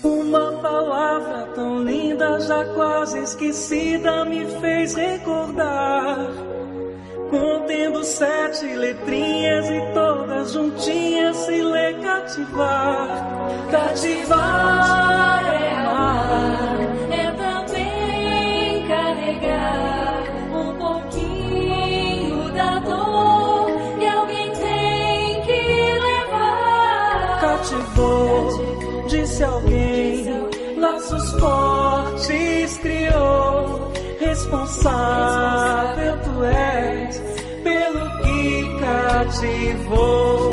Uma palavra tão linda, já quase esquecida, me fez recordar. Contendo 7 letrinhas e todas juntinhas se lê cativar. Cativar é amar, é também carregar um pouquinho da dor que alguém tem que levar. Cativou, disse alguém, laços fortes criou. Responsável tu és pelo que cativou.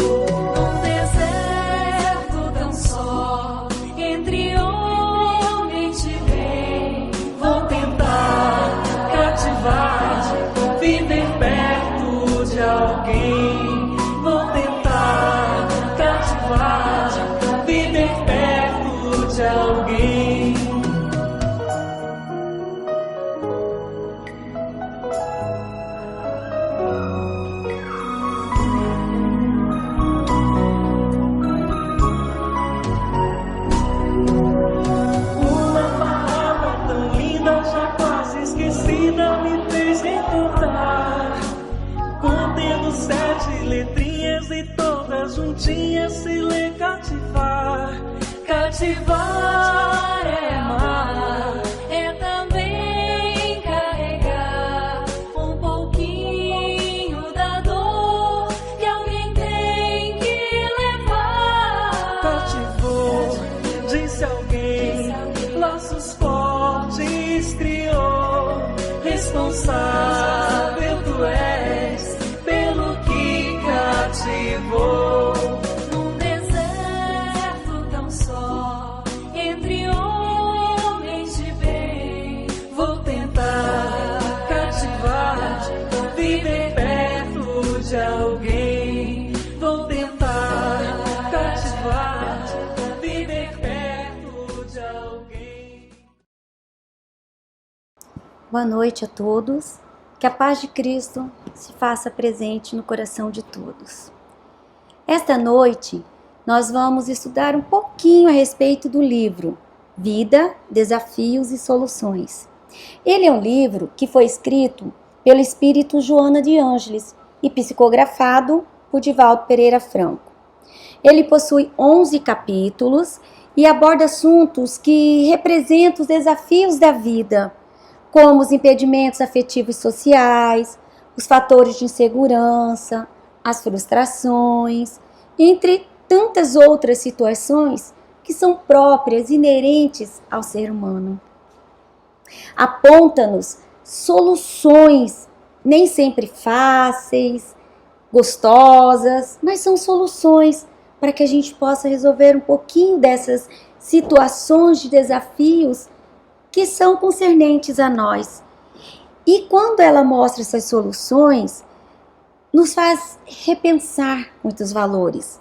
Num deserto tão só, entre homem te vem. Vou tentar cativar, viver perto de alguém. Vou tentar cativar, viver perto de alguém. Me fez recordar, contendo 7 letrinhas e todas juntinhas se lê cativar. Cativar é amar, é também carregar um pouquinho da dor que alguém tem que levar. Cativou, disse alguém, laços fortes criou. Responsável tu és pelo que cativou. Num deserto tão só, entre homens de bem. Vou tentar cativar, viver perto de alguém. Vou tentar cativar, viver perto de alguém. Boa noite a todos, que a paz de Cristo se faça presente no coração de todos. Esta noite nós vamos estudar um pouquinho a respeito do livro Vida, Desafios e Soluções. Ele é um livro que foi escrito pelo espírito Joana de Ângeles e psicografado por Divaldo Pereira Franco. Ele possui 11 capítulos e aborda assuntos que representam os desafios da vida, como os impedimentos afetivos e sociais, os fatores de insegurança, as frustrações, entre tantas outras situações que são próprias, inerentes ao ser humano. Aponta-nos soluções, nem sempre fáceis, gostosas, mas são soluções para que a gente possa resolver um pouquinho dessas situações de desafios que são concernentes a nós. E quando ela mostra essas soluções, nos faz repensar muitos valores.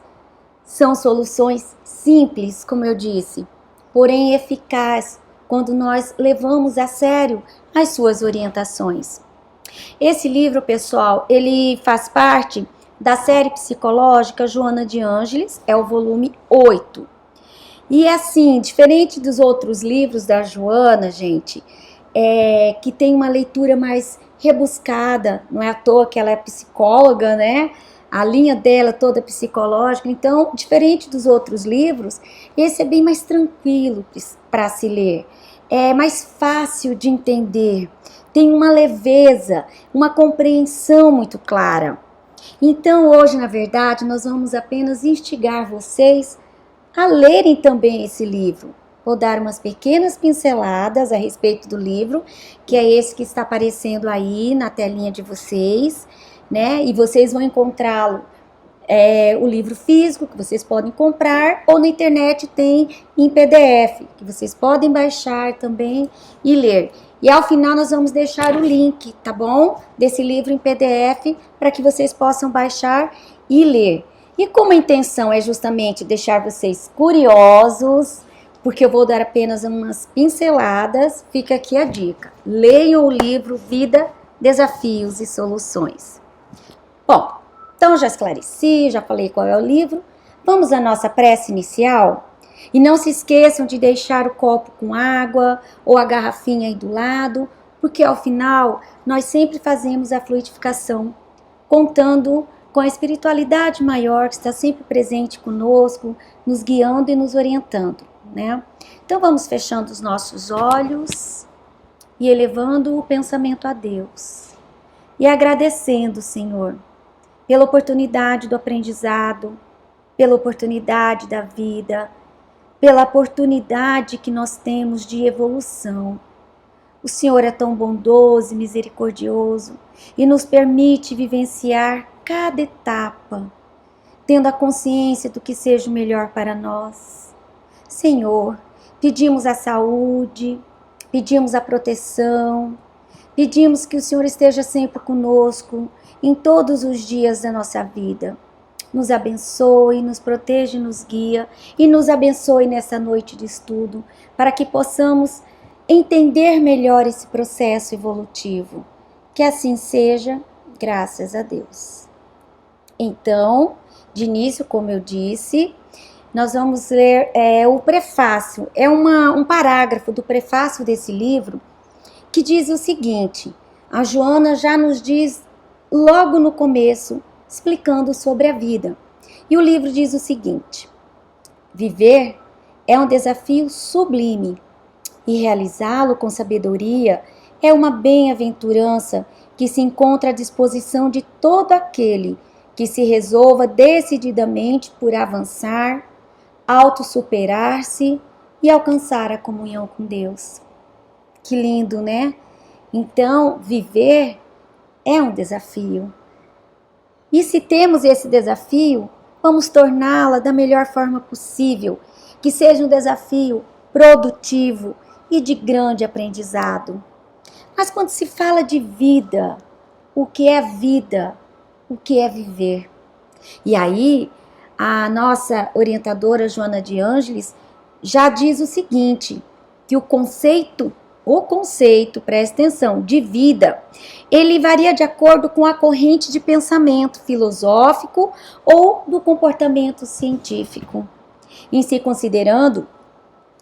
São soluções simples, como eu disse, porém eficazes quando nós levamos a sério as suas orientações. Esse livro, pessoal, ele faz parte da série psicológica Joana de Ângeles, é o volume 8. E assim, diferente dos outros livros da Joana, gente, que tem uma leitura mais rebuscada, não é à toa que ela é psicóloga, né? A linha dela toda é psicológica, então, diferente dos outros livros, esse é bem mais tranquilo para se ler, é mais fácil de entender, tem uma leveza, uma compreensão muito clara. Então, hoje, na verdade, nós vamos apenas instigar vocês a lerem também esse livro. Vou dar umas pequenas pinceladas a respeito do livro, que é esse que está aparecendo aí na telinha de vocês, né? E vocês vão encontrá-lo, o livro físico, que vocês podem comprar, ou na internet tem em PDF, que vocês podem baixar também e ler. E ao final nós vamos deixar o link, tá bom? Desse livro em PDF, para que vocês possam baixar e ler. E como a intenção é justamente deixar vocês curiosos, porque eu vou dar apenas umas pinceladas. Fica aqui a dica. Leiam o livro Vida, Desafios e Soluções. Bom, então já esclareci, já falei qual é o livro. Vamos à nossa prece inicial? E não se esqueçam de deixar o copo com água ou a garrafinha aí do lado, porque ao final nós sempre fazemos a fluidificação, contando com a espiritualidade maior que está sempre presente conosco, nos guiando e nos orientando, né? Então vamos fechando os nossos olhos e elevando o pensamento a Deus. E agradecendo, Senhor, pela oportunidade do aprendizado, pela oportunidade da vida, pela oportunidade que nós temos de evolução. O Senhor é tão bondoso e misericordioso e nos permite vivenciar cada etapa, tendo a consciência do que seja o melhor para nós. Senhor, pedimos a saúde, pedimos a proteção, pedimos que o Senhor esteja sempre conosco em todos os dias da nossa vida. Nos abençoe, nos proteja, nos guia e nos abençoe nessa noite de estudo para que possamos entender melhor esse processo evolutivo. Que assim seja, graças a Deus. Então, de início, como eu disse, nós vamos ler o prefácio. É um parágrafo do prefácio desse livro que diz o seguinte. A Joana já nos diz logo no começo, explicando sobre a vida. E o livro diz o seguinte: viver é um desafio sublime e realizá-lo com sabedoria é uma bem-aventurança que se encontra à disposição de todo aquele que se resolva decididamente por avançar, autossuperar-se e alcançar a comunhão com Deus. Que lindo, né? Então, viver é um desafio. E se temos esse desafio, vamos torná-la da melhor forma possível, que seja um desafio produtivo e de grande aprendizado. Mas quando se fala de vida, o que é vida? O que é viver? E aí, a nossa orientadora Joana de Ângeles já diz o seguinte, que o conceito, presta atenção, de vida, ele varia de acordo com a corrente de pensamento filosófico ou do comportamento científico, em se considerando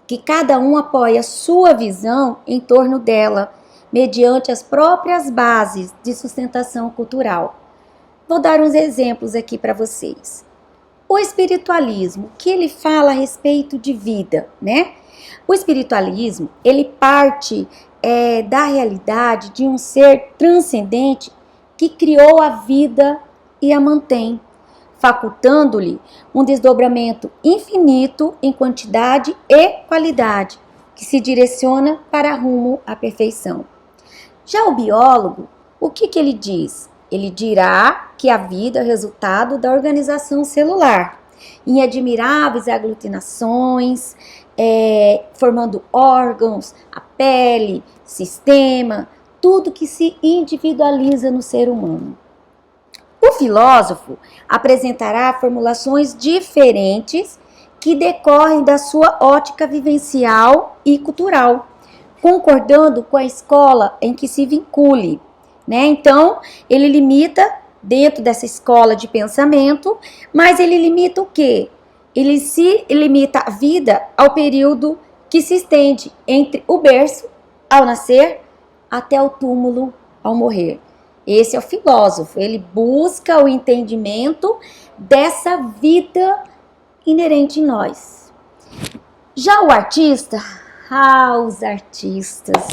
que cada um apoia sua visão em torno dela, mediante as próprias bases de sustentação cultural. Vou dar uns exemplos aqui para vocês. O espiritualismo, que ele fala a respeito de vida, né? O espiritualismo, ele parte da realidade de um ser transcendente que criou a vida e a mantém, facultando-lhe um desdobramento infinito em quantidade e qualidade, que se direciona para rumo à perfeição. Já o biólogo, o que ele diz? Ele dirá que a vida é resultado da organização celular, em admiráveis aglutinações, formando órgãos, a pele, sistema, tudo que se individualiza no ser humano. O filósofo apresentará formulações diferentes que decorrem da sua ótica vivencial e cultural, concordando com a escola em que se vincule, né? Então, ele limita dentro dessa escola de pensamento, mas ele limita o quê? Ele se limita a vida ao período que se estende entre o berço, ao nascer, até o túmulo, ao morrer. Esse é o filósofo, ele busca o entendimento dessa vida inerente em nós. Já o artista, os artistas,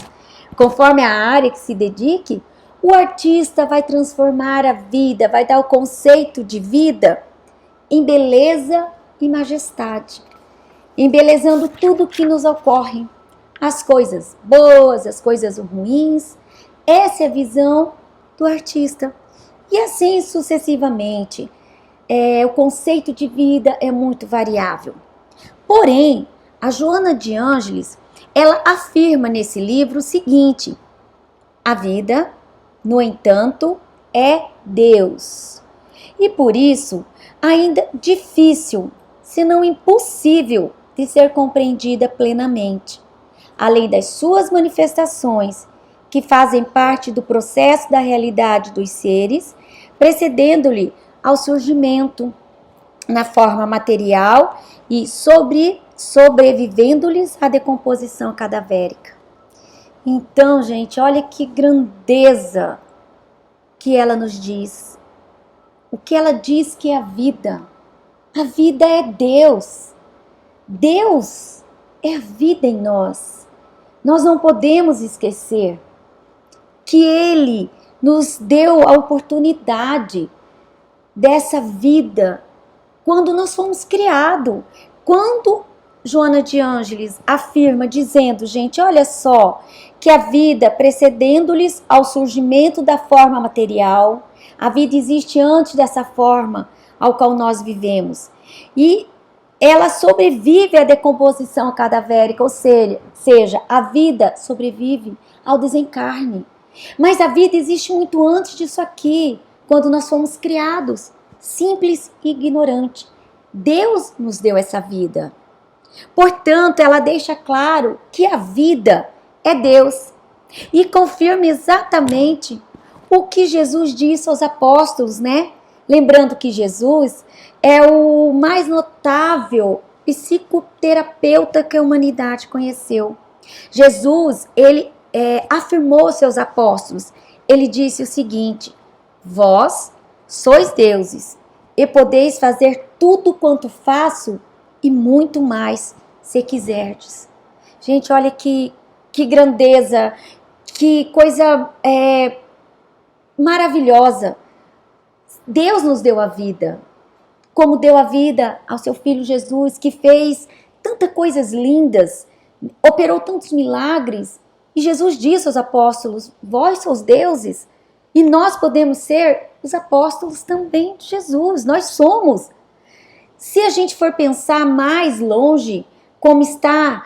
conforme a área que se dedique, o artista vai transformar a vida, vai dar o conceito de vida em beleza e majestade, embelezando tudo que nos ocorre, as coisas boas, as coisas ruins. Essa é a visão do artista. E assim sucessivamente. O conceito de vida é muito variável. Porém, a Joana de Ângeles, ela afirma nesse livro o seguinte: a vida, no entanto, é Deus. E por isso, ainda difícil, se não impossível, de ser compreendida plenamente, além das suas manifestações, que fazem parte do processo da realidade dos seres, precedendo-lhe ao surgimento na forma material e sobrevivendo-lhes à decomposição cadavérica. Então, gente, olha que grandeza que ela nos diz. O que ela diz que é a vida? A vida é Deus. Deus é a vida em nós. Nós não podemos esquecer que Ele nos deu a oportunidade dessa vida quando nós fomos criados. Quando Joana de Ângeles afirma dizendo, gente, olha só, que a vida precedendo-lhes ao surgimento da forma material, a vida existe antes dessa forma ao qual nós vivemos. E ela sobrevive à decomposição cadavérica, ou seja, a vida sobrevive ao desencarne. Mas a vida existe muito antes disso aqui, quando nós fomos criados, simples e ignorante. Deus nos deu essa vida. Portanto, ela deixa claro que a vida é Deus e confirma exatamente o que Jesus disse aos apóstolos, né? Lembrando que Jesus é o mais notável psicoterapeuta que a humanidade conheceu. Jesus, ele afirmou aos seus apóstolos, ele disse o seguinte: vós sois deuses e podeis fazer tudo quanto faço e muito mais, se quiserdes. Gente, olha que grandeza, que coisa maravilhosa. Deus nos deu a vida, como deu a vida ao seu Filho Jesus, que fez tantas coisas lindas, operou tantos milagres. E Jesus disse aos apóstolos, vós sois deuses, e nós podemos ser os apóstolos também de Jesus, nós somos. Se a gente for pensar mais longe, como está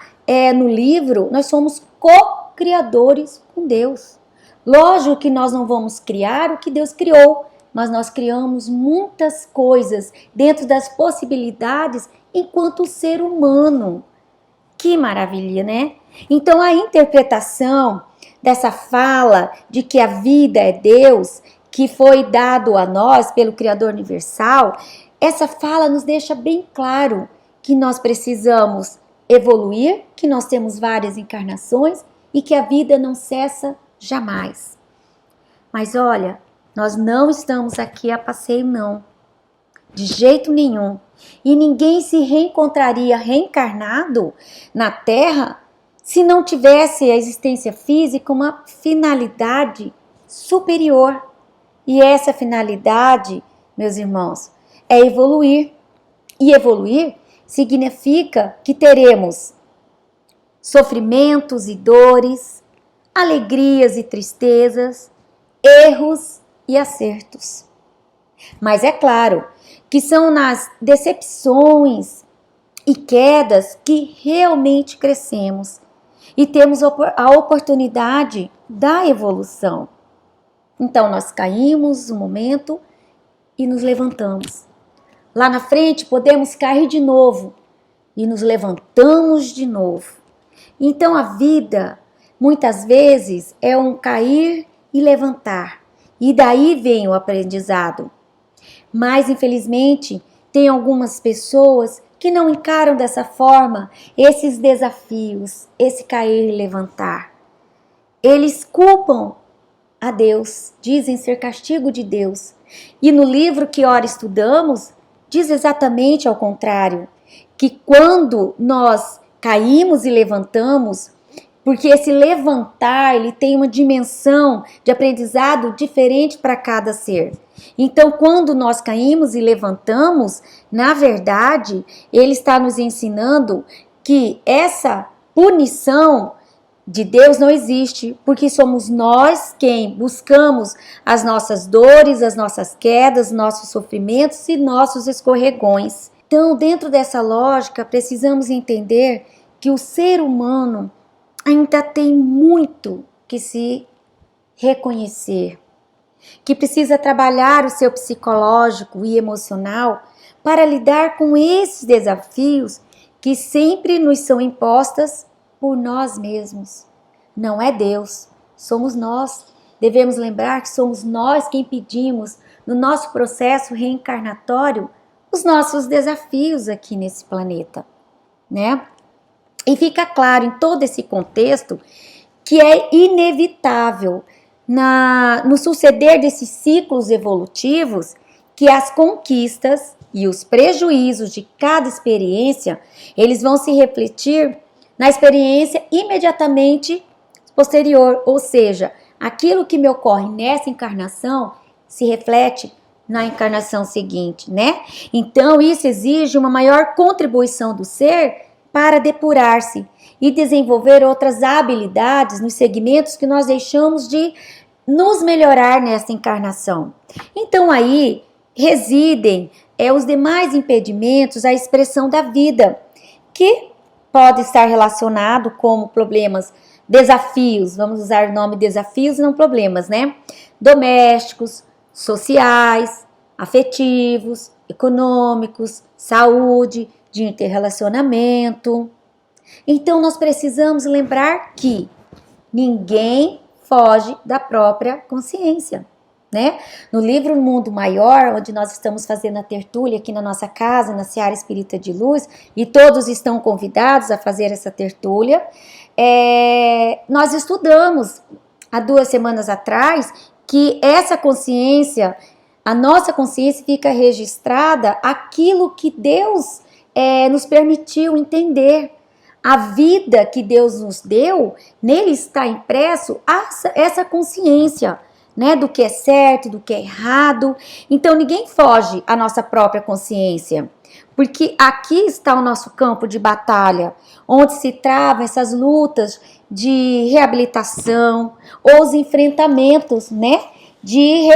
no livro, nós somos co-criadores com Deus. Lógico que nós não vamos criar o que Deus criou, mas nós criamos muitas coisas dentro das possibilidades enquanto ser humano. Que maravilha, né? Então a interpretação dessa fala de que a vida é Deus, que foi dado a nós pelo Criador Universal, essa fala nos deixa bem claro que nós precisamos evoluir, que nós temos várias encarnações e que a vida não cessa jamais. Mas olha, nós não estamos aqui a passeio não, de jeito nenhum. E ninguém se reencontraria reencarnado na Terra se não tivesse a existência física uma finalidade superior. E essa finalidade, meus irmãos, é evoluir. E evoluir significa que teremos sofrimentos e dores, alegrias e tristezas, erros e acertos. Mas é claro que são nas decepções e quedas que realmente crescemos e temos a oportunidade da evolução. Então nós caímos um momento e nos levantamos. Lá na frente podemos cair de novo e nos levantamos de novo. Então a vida muitas vezes é um cair e levantar. E daí vem o aprendizado. Mas, infelizmente, tem algumas pessoas que não encaram dessa forma esses desafios, esse cair e levantar. Eles culpam a Deus, dizem ser castigo de Deus. E no livro que ora estudamos, diz exatamente ao contrário, que quando nós caímos e levantamos, porque esse levantar, ele tem uma dimensão de aprendizado diferente para cada ser. Então, quando nós caímos e levantamos, na verdade, ele está nos ensinando que essa punição de Deus não existe, porque somos nós quem buscamos as nossas dores, as nossas quedas, nossos sofrimentos e nossos escorregões. Então, dentro dessa lógica, precisamos entender que o ser humano ainda tem muito que se reconhecer, que precisa trabalhar o seu psicológico e emocional para lidar com esses desafios que sempre nos são impostas por nós mesmos. Não é Deus, somos nós. Devemos lembrar que somos nós quem pedimos, no nosso processo reencarnatório, os nossos desafios aqui nesse planeta, né? E fica claro em todo esse contexto que é inevitável no suceder desses ciclos evolutivos que as conquistas e os prejuízos de cada experiência, eles vão se refletir na experiência imediatamente posterior, ou seja, aquilo que me ocorre nessa encarnação se reflete na encarnação seguinte, né? Então isso exige uma maior contribuição do ser para depurar-se e desenvolver outras habilidades nos segmentos que nós deixamos de nos melhorar nessa encarnação. Então aí residem os demais impedimentos à expressão da vida, que pode estar relacionado como problemas, desafios, vamos usar o nome desafios e não problemas, né? Domésticos, sociais, afetivos, econômicos, saúde, de interrelacionamento. Então nós precisamos lembrar que ninguém foge da própria consciência, né? No livro Mundo Maior, onde nós estamos fazendo a tertúlia aqui na nossa casa, na Seara Espírita de Luz, e todos estão convidados a fazer essa tertúlia, nós estudamos há 2 semanas atrás que essa consciência, a nossa consciência fica registrada aquilo que Deus nos permitiu entender. A vida que Deus nos deu, nele está impresso essa consciência, né, do que é certo, do que é errado. Então ninguém foge à nossa própria consciência, porque aqui está o nosso campo de batalha, onde se travam essas lutas de reabilitação ou os enfrentamentos, né, de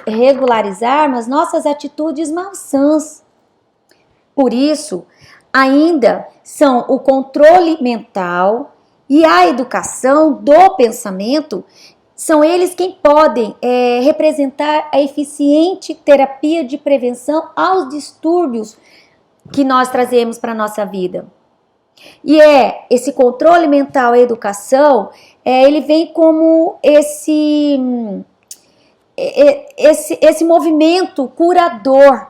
regularizar as nossas atitudes malsãs. Por isso, ainda são o controle mental e a educação do pensamento, são eles quem podem representar a eficiente terapia de prevenção aos distúrbios que nós trazemos para a nossa vida. E esse controle mental e a educação, ele vem como esse movimento curador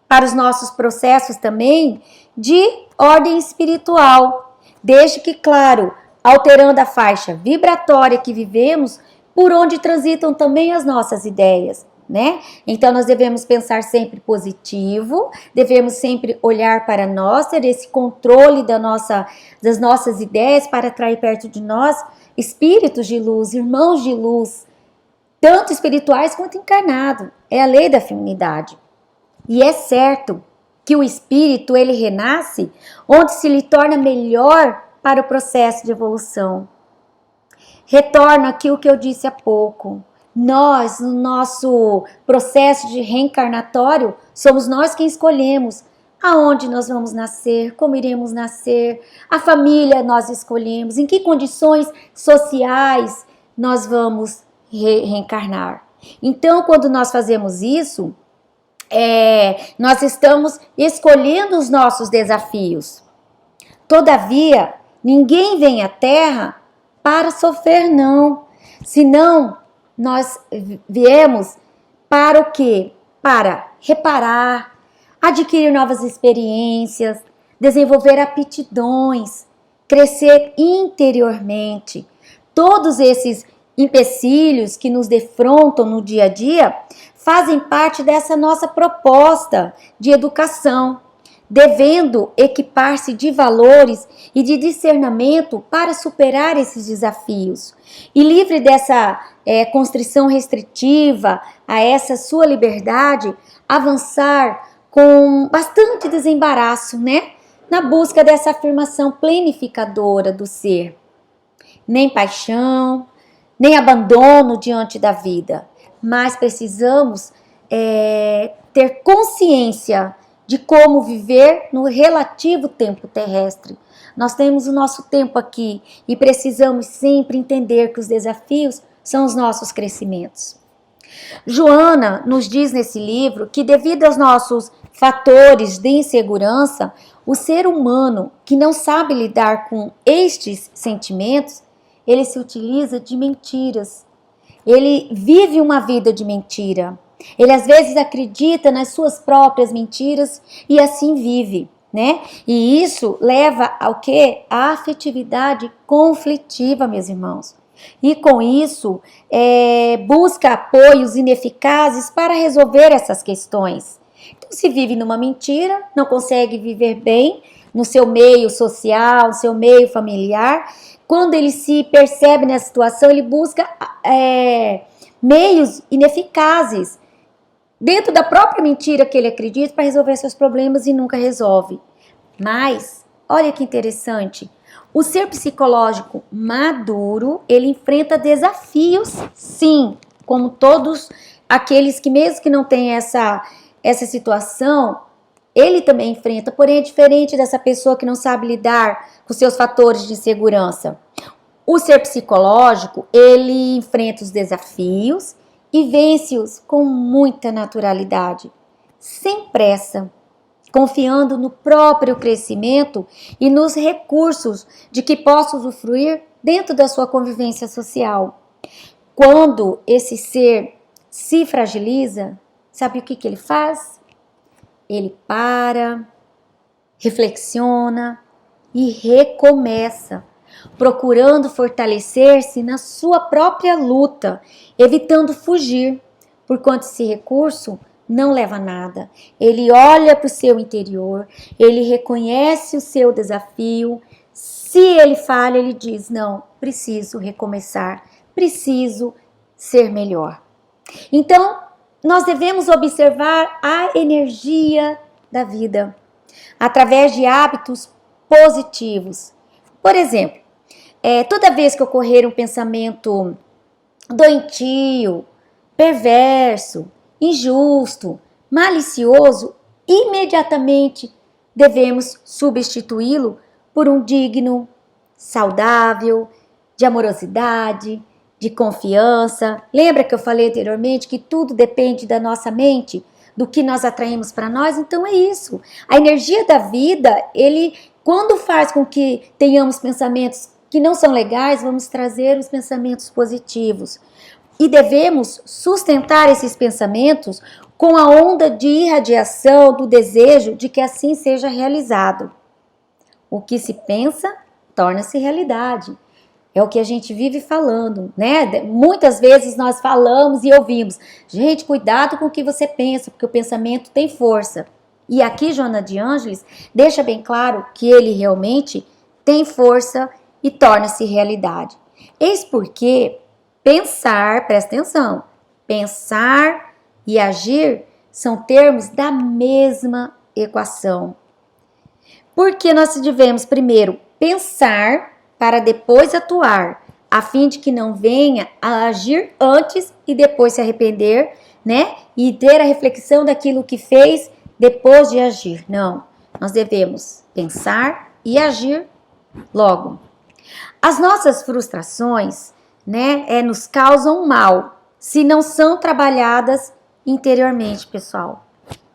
para os nossos processos também de ordem espiritual, desde que, claro, alterando a faixa vibratória que vivemos, por onde transitam também as nossas ideias, né? Então nós devemos pensar sempre positivo, devemos sempre olhar para nós, ter esse controle das nossas ideias para atrair perto de nós espíritos de luz, irmãos de luz, tanto espirituais quanto encarnados. É a lei da afinidade. E é certo que o espírito, ele renasce onde se lhe torna melhor para o processo de evolução. Retorno aqui o que eu disse há pouco. Nós, no nosso processo de reencarnatório, somos nós quem escolhemos aonde nós vamos nascer, como iremos nascer, a família nós escolhemos, em que condições sociais nós vamos reencarnar. Então, quando nós fazemos isso, nós estamos escolhendo os nossos desafios. Todavia, ninguém vem à Terra para sofrer, não. Senão, nós viemos para o quê? Para reparar, adquirir novas experiências, desenvolver aptidões, crescer interiormente. Todos esses empecilhos que nos defrontam no dia a dia fazem parte dessa nossa proposta de educação, devendo equipar-se de valores e de discernimento para superar esses desafios. E livre dessa constrição restritiva a essa sua liberdade, avançar com bastante desembaraço, né? Na busca dessa afirmação plenificadora do ser. Nem paixão, nem abandono diante da vida, mas precisamos ter consciência de como viver no relativo tempo terrestre. Nós temos o nosso tempo aqui e precisamos sempre entender que os desafios são os nossos crescimentos. Joana nos diz nesse livro que, devido aos nossos fatores de insegurança, o ser humano que não sabe lidar com estes sentimentos, ele se utiliza de mentiras. Ele vive uma vida de mentira. Ele às vezes acredita nas suas próprias mentiras e assim vive, né? E isso leva ao quê? A afetividade conflitiva, meus irmãos. E com isso, busca apoios ineficazes para resolver essas questões. Então, se vive numa mentira, não consegue viver bem no seu meio social, no seu meio familiar. Quando ele se percebe nessa situação, ele busca meios ineficazes dentro da própria mentira que ele acredita para resolver seus problemas e nunca resolve. Mas, olha que interessante, o ser psicológico maduro, ele enfrenta desafios, sim, como todos aqueles que mesmo que não têm essa situação, ele também enfrenta, porém é diferente dessa pessoa que não sabe lidar com seus fatores de insegurança. O ser psicológico, ele enfrenta os desafios e vence-os com muita naturalidade, sem pressa, confiando no próprio crescimento e nos recursos de que possa usufruir dentro da sua convivência social. Quando esse ser se fragiliza, sabe o que ele faz? Ele para, reflexiona e recomeça, procurando fortalecer-se na sua própria luta, evitando fugir, porquanto esse recurso não leva a nada. Ele olha para o seu interior, ele reconhece o seu desafio. Se ele falha, ele diz: não, preciso recomeçar, preciso ser melhor. Então, nós devemos observar a energia da vida através de hábitos positivos. Por exemplo, toda vez que ocorrer um pensamento doentio, perverso, injusto, malicioso, imediatamente devemos substituí-lo por um digno, saudável, de amorosidade, de confiança. Lembra que eu falei anteriormente que tudo depende da nossa mente, do que nós atraímos para nós? Então é isso. A energia da vida, ele, quando faz com que tenhamos pensamentos que não são legais, vamos trazer os pensamentos positivos. E devemos sustentar esses pensamentos com a onda de irradiação do desejo de que assim seja realizado. O que se pensa, torna-se realidade. É o que a gente vive falando, né? Muitas vezes nós falamos e ouvimos: gente, cuidado com o que você pensa, porque o pensamento tem força. E aqui Joana de Ângeles deixa bem claro que ele realmente tem força e torna-se realidade. Eis porque pensar, presta atenção, pensar e agir são termos da mesma equação. Porque nós devemos primeiro pensar para depois atuar, a fim de que não venha a agir antes e depois se arrepender, né? E ter a reflexão daquilo que fez depois de agir. Não, nós devemos pensar e agir logo. As nossas frustrações, né, nos causam mal, se não são trabalhadas interiormente, pessoal.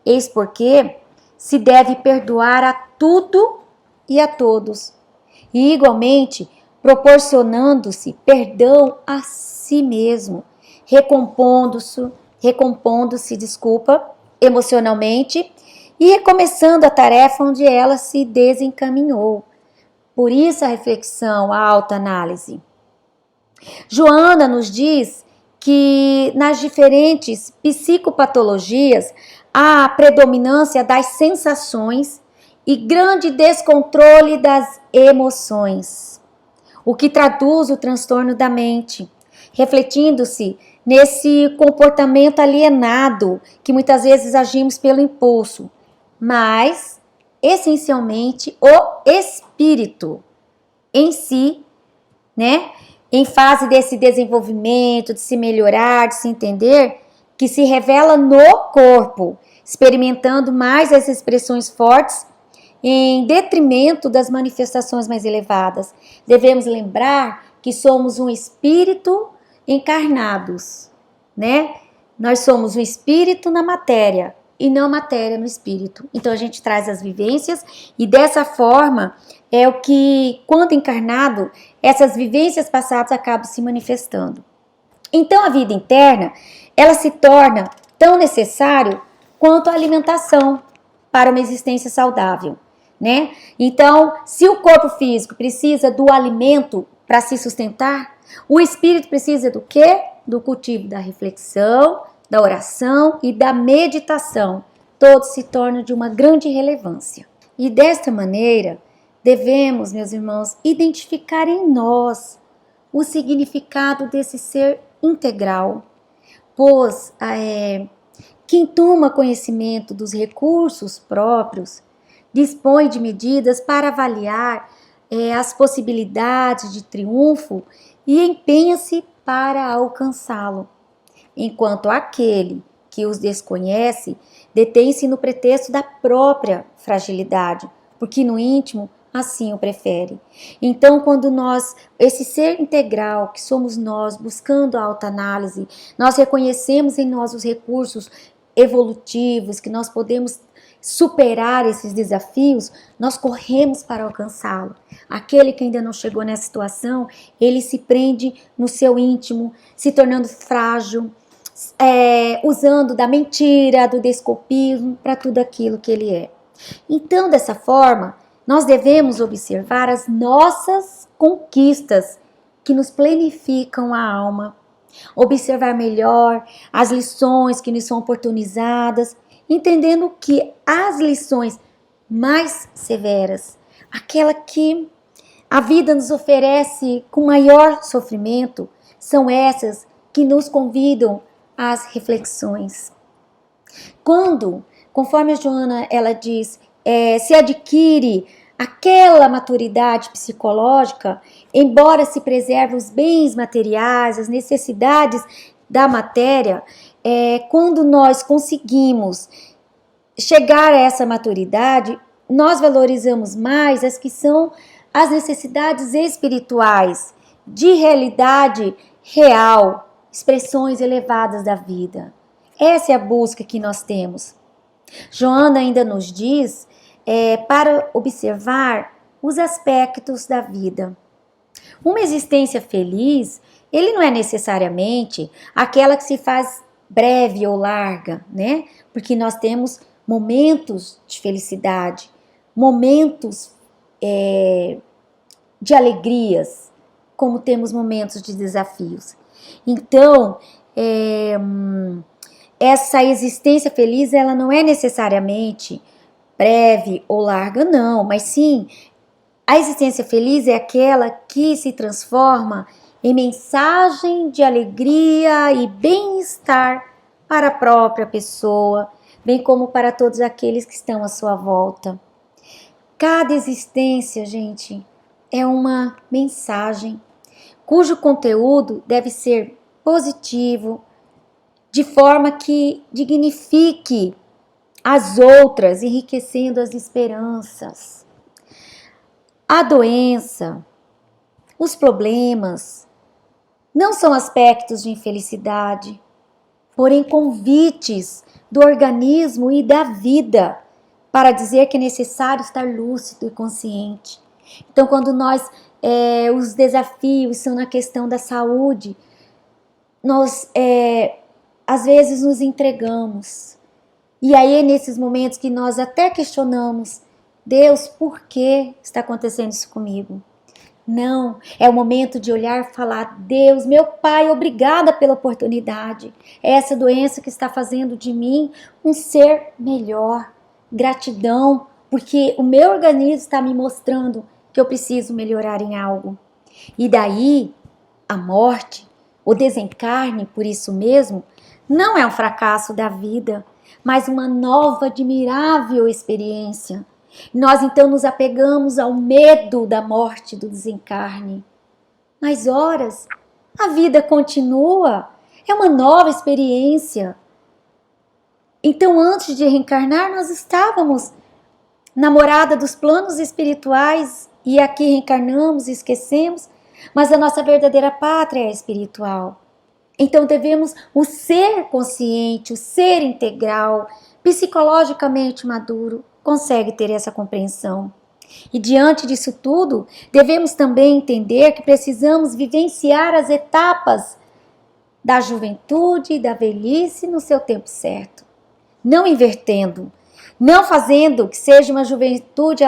Eis porque se deve perdoar a tudo e a todos. E igualmente, proporcionando-se perdão a si mesmo, recompondo-se, emocionalmente e recomeçando a tarefa onde ela se desencaminhou. Por isso a reflexão, a autoanálise. Joana nos diz que nas diferentes psicopatologias há a predominância das sensações e grande descontrole das emoções, o que traduz o transtorno da mente, refletindo-se nesse comportamento alienado que muitas vezes agimos pelo impulso, mas essencialmente o espírito em si, né, em fase desse desenvolvimento, de se melhorar, de se entender, que se revela no corpo, experimentando mais as expressões fortes em detrimento das manifestações mais elevadas. Devemos lembrar que somos um espírito encarnados, né? Nós somos um espírito na matéria, e não matéria no espírito. Então a gente traz as vivências e dessa forma é o que, quando encarnado, essas vivências passadas acabam se manifestando. Então a vida interna, ela se torna tão necessária quanto a alimentação para uma existência saudável, né? Então, se o corpo físico precisa do alimento para se sustentar, o espírito precisa do quê? Do cultivo da reflexão, da oração e da meditação. Todos se tornam de uma grande relevância. E desta maneira, devemos, meus irmãos, identificar em nós o significado desse ser integral, pois quem toma conhecimento dos recursos próprios dispõe de medidas para avaliar as possibilidades de triunfo e empenha-se para alcançá-lo, enquanto aquele que os desconhece detém-se no pretexto da própria fragilidade, porque no íntimo assim o prefere. Então, quando esse ser integral que somos nós, buscando a autoanálise, nós reconhecemos em nós os recursos evolutivos, que nós podemos superar esses desafios, nós corremos para alcançá-lo. Aquele que ainda não chegou nessa situação, ele se prende no seu íntimo, se tornando frágil, usando da mentira, do desculpismo para tudo aquilo que ele é. Então, dessa forma, nós devemos observar as nossas conquistas que nos planificam a alma, observar melhor as lições que nos são oportunizadas, entendendo que as lições mais severas, aquela que a vida nos oferece com maior sofrimento, são essas que nos convidam às reflexões. Quando, conforme a Joana ela diz, se adquire aquela maturidade psicológica, embora se preserve os bens materiais, as necessidades da matéria, quando nós conseguimos chegar a essa maturidade, nós valorizamos mais as que são as necessidades espirituais, de realidade real, expressões elevadas da vida. Essa é a busca que nós temos. Joana ainda nos diz para observar os aspectos da vida. Uma existência feliz, ele não é necessariamente aquela que se faz breve ou larga, né? Porque nós temos momentos de felicidade, momentos de alegrias, como temos momentos de desafios. Então, essa existência feliz, ela não é necessariamente breve ou larga, não, mas sim, a existência feliz é aquela que se transforma em mensagem de alegria e bem-estar para a própria pessoa, bem como para todos aqueles que estão à sua volta. Cada existência, gente, é uma mensagem cujo conteúdo deve ser positivo, de forma que dignifique as outras, enriquecendo as esperanças. A doença, os problemas, não são aspectos de infelicidade, porém convites do organismo e da vida para dizer que é necessário estar lúcido e consciente. Então, quando os desafios são na questão da saúde, nós às vezes nos entregamos. E aí é nesses momentos que nós até questionamos, Deus, por que está acontecendo isso comigo? Não, é o momento de olhar e falar, Deus, meu Pai, obrigada pela oportunidade. É essa doença que está fazendo de mim um ser melhor. Gratidão, porque o meu organismo está me mostrando que eu preciso melhorar em algo. E daí, a morte, o desencarne, por isso mesmo, não é um fracasso da vida, mas uma nova, admirável experiência. Nós então nos apegamos ao medo da morte, do desencarne. Mas horas, a vida continua, é uma nova experiência. Então, antes de reencarnar, nós estávamos na morada dos planos espirituais e aqui reencarnamos e esquecemos, mas a nossa verdadeira pátria é espiritual. Então devemos o ser consciente, o ser integral, psicologicamente maduro consegue ter essa compreensão. E diante disso tudo, devemos também entender que precisamos vivenciar as etapas da juventude e da velhice no seu tempo certo. Não invertendo, não fazendo que seja uma juventude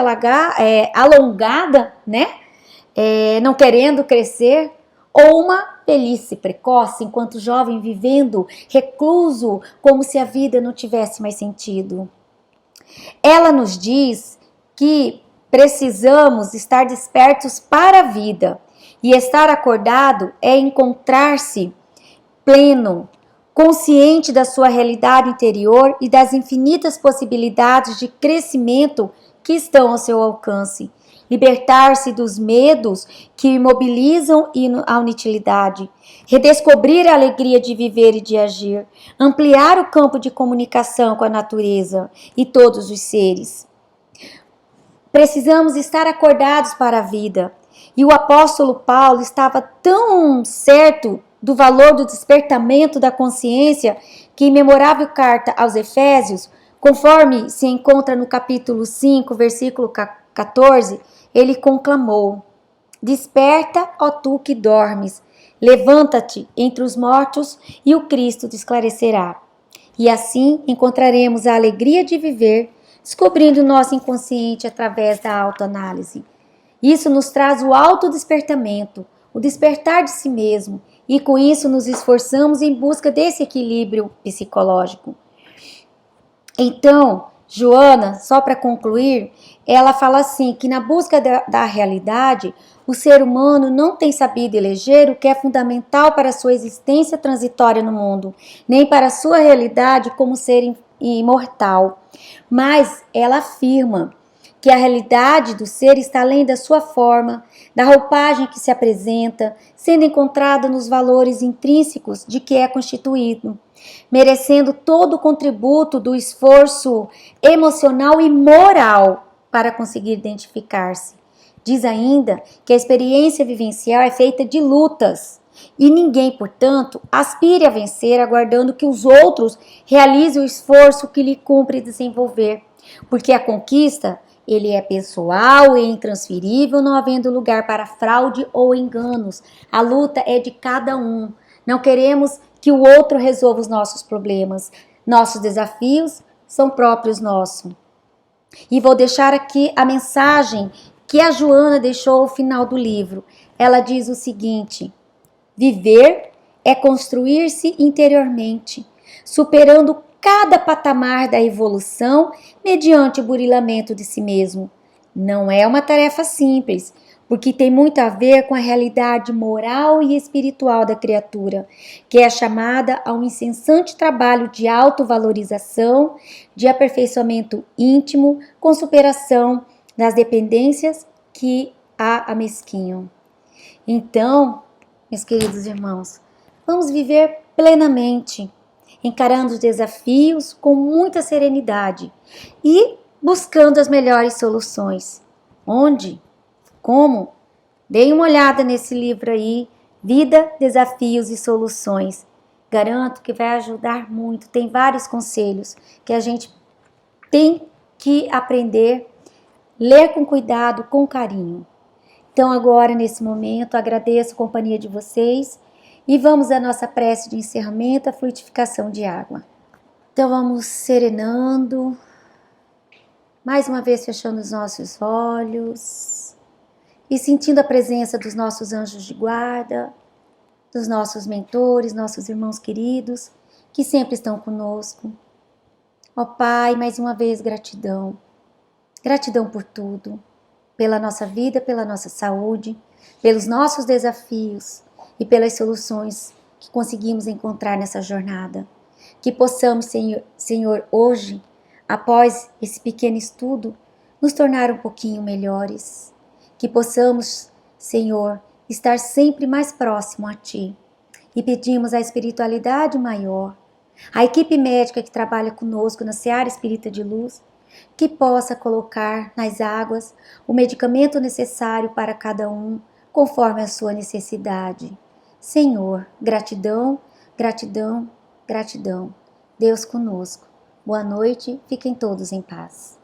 alongada, né? Não querendo crescer, ou uma velhice precoce, enquanto jovem vivendo recluso, como se a vida não tivesse mais sentido. Ela nos diz que precisamos estar despertos para a vida, e estar acordado é encontrar-se pleno, consciente da sua realidade interior e das infinitas possibilidades de crescimento que estão ao seu alcance. Libertar-se dos medos que imobilizam a inutilidade, redescobrir a alegria de viver e de agir, ampliar o campo de comunicação com a natureza e todos os seres. Precisamos estar acordados para a vida. E o apóstolo Paulo estava tão certo do valor do despertamento da consciência que em memorável carta aos Efésios, conforme se encontra no capítulo 5, versículo 14, ele conclamou: desperta, ó tu que dormes, levanta-te entre os mortos e o Cristo te esclarecerá. E assim encontraremos a alegria de viver, descobrindo o nosso inconsciente através da autoanálise. Isso nos traz o autodespertamento, o despertar de si mesmo, e com isso nos esforçamos em busca desse equilíbrio psicológico. Então, Joana, só para concluir, ela fala assim, que na busca da realidade, o ser humano não tem sabido eleger o que é fundamental para a sua existência transitória no mundo, nem para a sua realidade como ser imortal. Mas ela afirma que a realidade do ser está além da sua forma, da roupagem que se apresenta, sendo encontrada nos valores intrínsecos de que é constituído, merecendo todo o contributo do esforço emocional e moral para conseguir identificar-se. Diz ainda que a experiência vivencial é feita de lutas, e ninguém, portanto, aspire a vencer aguardando que os outros realizem o esforço que lhe cumpre desenvolver, porque a conquista ele é pessoal e intransferível, não havendo lugar para fraude ou enganos. A luta é de cada um. Não queremos que o outro resolva os nossos problemas. Nossos desafios são próprios nossos. E vou deixar aqui a mensagem que a Joana deixou ao final do livro. Ela diz o seguinte: viver é construir-se interiormente, superando cada patamar da evolução mediante o burilamento de si mesmo. Não é uma tarefa simples, porque tem muito a ver com a realidade moral e espiritual da criatura, que é chamada a um incessante trabalho de autovalorização, de aperfeiçoamento íntimo, com superação das dependências que a amesquinham. Então, meus queridos irmãos, vamos viver plenamente, encarando os desafios com muita serenidade e buscando as melhores soluções. Onde? Como? Deem uma olhada nesse livro aí, Vida, Desafios e Soluções. Garanto que vai ajudar muito. Tem vários conselhos que a gente tem que aprender, ler com cuidado, com carinho. Então agora, nesse momento, agradeço a companhia de vocês. E vamos à nossa prece de encerramento, a fluidificação de água. Então vamos serenando, mais uma vez fechando os nossos olhos e sentindo a presença dos nossos anjos de guarda, dos nossos mentores, nossos irmãos queridos, que sempre estão conosco. Ó Pai, mais uma vez gratidão. Gratidão por tudo, pela nossa vida, pela nossa saúde, pelos nossos desafios, e pelas soluções que conseguimos encontrar nessa jornada. Que possamos, Senhor, hoje, após esse pequeno estudo, nos tornar um pouquinho melhores. Que possamos, Senhor, estar sempre mais próximo a Ti. E pedimos a espiritualidade maior, a equipe médica que trabalha conosco na Seara Espírita de Luz, que possa colocar nas águas o medicamento necessário para cada um, conforme a sua necessidade. Senhor, gratidão, gratidão, gratidão. Deus conosco. Boa noite, fiquem todos em paz.